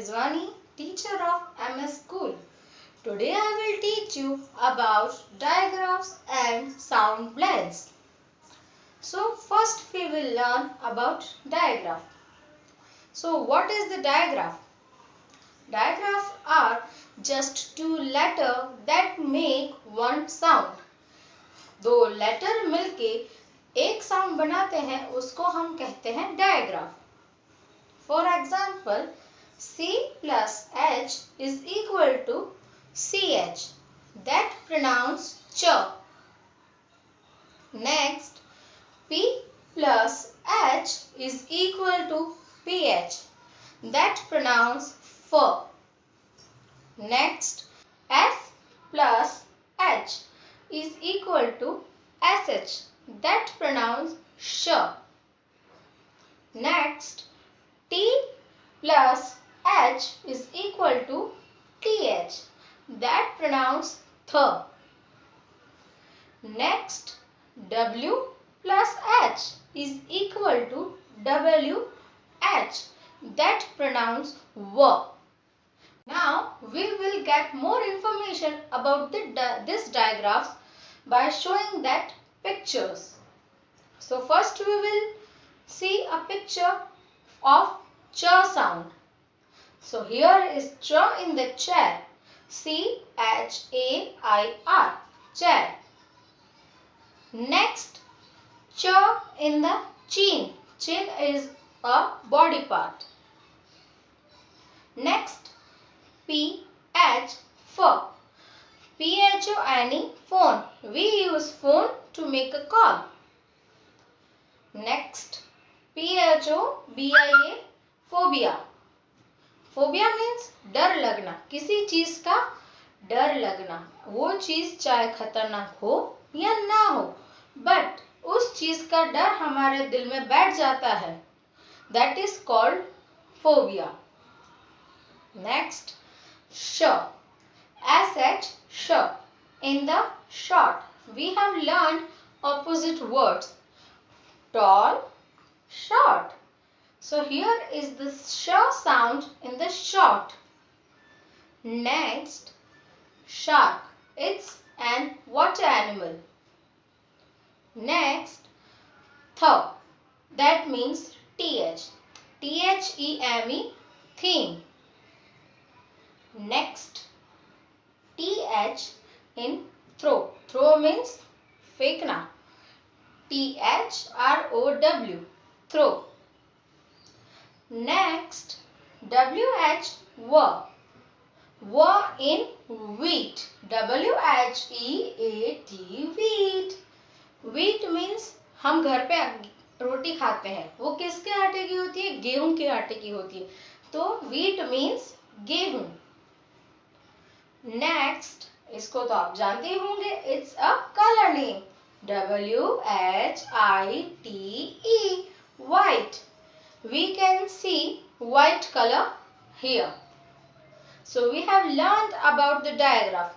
Rizwani, teacher of MS School. Today I will teach you about diagraphs and sound blends. So first we will learn about diagraph. So what is the diagraph? Diagraphs are just two letters that make one sound. दो letter मिलके एक sound बनाते हैं उसको हम कहते हैं digraph. For example, C plus H is equal to CH. That pronounce ch. Next, P plus H is equal to PH. That pronounce f. Next, S plus H is equal to SH. That pronounce sh. Next, T plus H is equal to TH. That pronounce th. Next, W plus H is equal to WH. That pronounce w. Now we will get more information about this diagraph by showing that pictures. So first we will see a picture of ch sound. So here is ch in the chair. CHAIR, chair. Next, ch in the chin. Chin is a body part. Next, PH, for. PHONE, phone. We use phone to make a call. Next, PHOBIA, phobia. Phobia means डर लगना, किसी चीज का डर लगना. वो चीज चाहे खतरनाक हो या ना हो, बट उस चीज का डर हमारे दिल में बैठ जाता है. That is called phobia. Next, sh. SH, sh. In the short, we have learned opposite words. Tall, short. So here is the sh sound in the short. Next, shark. It's an water animal. Next, th. That means th. THEME, theme. Next, th in throw. Throw means फेंकना. THROW, throw. Next, WH, war. War in wheat. WHEAT, wheat. Wheat means हम घर पे रोटी खाते हैं. वो किसके आटे की होती है? गेहूं के आटे की होती है. तो wheat means गेहूं. Next, इसको तो आप जानते ही होंगे. It's a color name. WHITE, white. We can see white color here. So we have learned about the diagraph.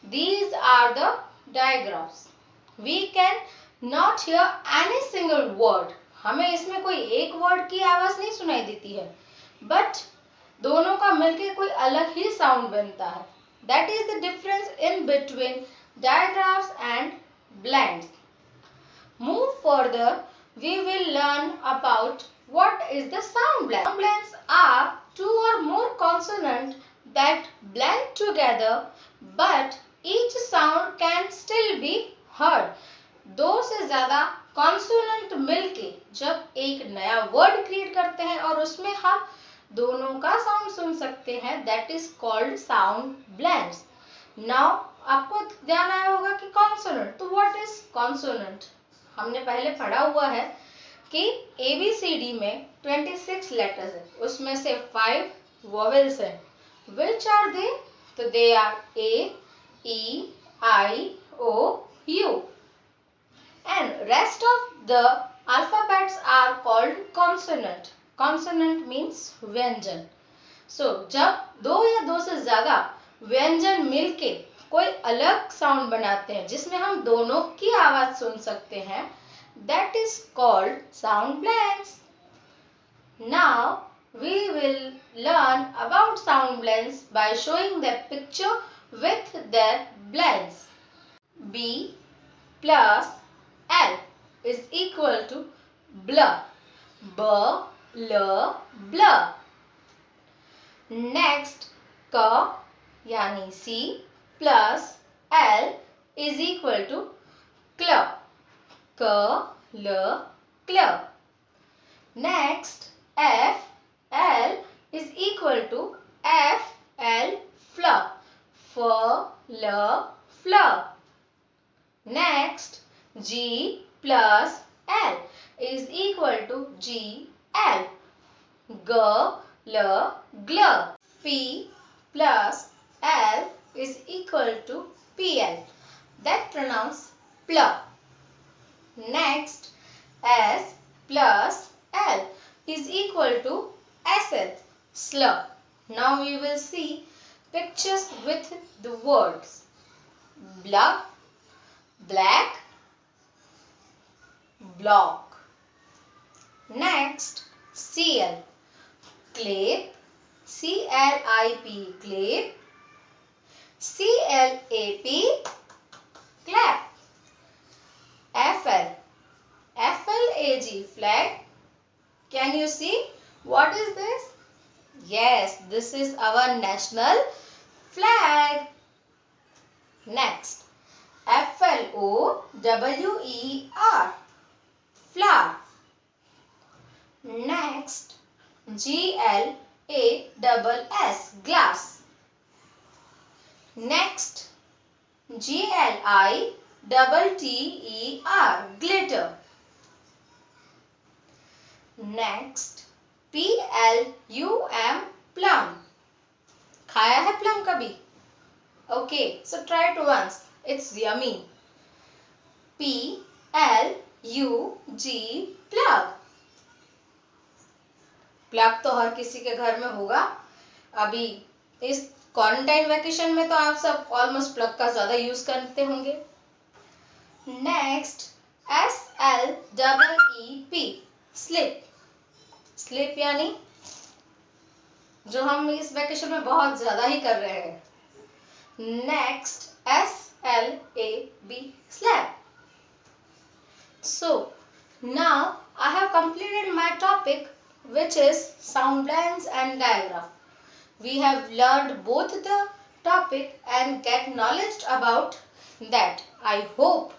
These are the diagraphs. We can not hear any single word. हमें इसमें कोई एक word की आवाज नहीं सुनाई देती है, बट दोनों का मिलके कोई अलग ही साउंड बनता है. That is the difference in between diagraphs and blends. Move further, we will learn about what is the sound blend. Sound blends are two or more consonants that blend together, but each sound can still be heard. दो से ज्यादा consonant मिलके जब एक नया word create करते हैं और उसमें हम दोनों का साउंड सुन सकते हैं, that is called sound blends. Now आपको ध्यान आया होगा कि कॉन्सोनेंट, तो व्हाट इज कॉन्सोनेंट? हमने पहले पढ़ा हुआ है कि ABCD में 26 लेटर्स है, उसमें से 5 वोवेल्स हैं. Which are they? तो they are A, E, I, O, U. And rest of the alphabets are called consonant. Consonant means व्यंजन. So जब दो या दो से ज्यादा व्यंजन मिलके कोई अलग साउंड बनाते हैं जिसमें हम दोनों की आवाज सुन सकते हैं, that is called sound blends. Now we will learn about sound blends by showing the picture with their blends. B plus L is equal to blur. Blur. Next, K यानी C plus L is equal to clear. Clear. Next, L is equal to flur. Flur. Next, G plus L is equal to GL. Glur. P plus L is equal to PL. That pronounce plur. Next, S plus L is equal to SL. Slur. Now we will see pictures with the words block, black, block. Next, CL, clip, CLIP, clip, CLAP, clap. FLAG, flag. Can you see what is this? Yes, this is our national flag. Next, FLOWER, flower. Next, GLASS, glass. Next, GLITTER, glitter. Next, PLUM, plum. खाया है plum कभी? Okay, so try it once. It's yummy. PLUG, plug. Plug तो हर किसी के घर में होगा. अभी इस क्वारंटाइन वैकेशन में तो आप सब ऑलमोस्ट प्लग का ज्यादा यूज करते होंगे. Next, SLEEP, slip. स्लिप यानी जो हम इस वैकेशन में बहुत ज्यादा ही कर रहे हैं. Next, SLAB, slap. So now I have completed my topic, which is sound blends and diagraph. We have learned both the topic and get knowledge about that. I hope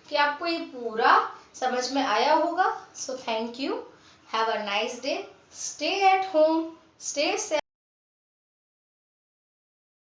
कि आपको ये पूरा समझ में आया होगा. So thank you. Have a nice day. Stay at home. Stay safe.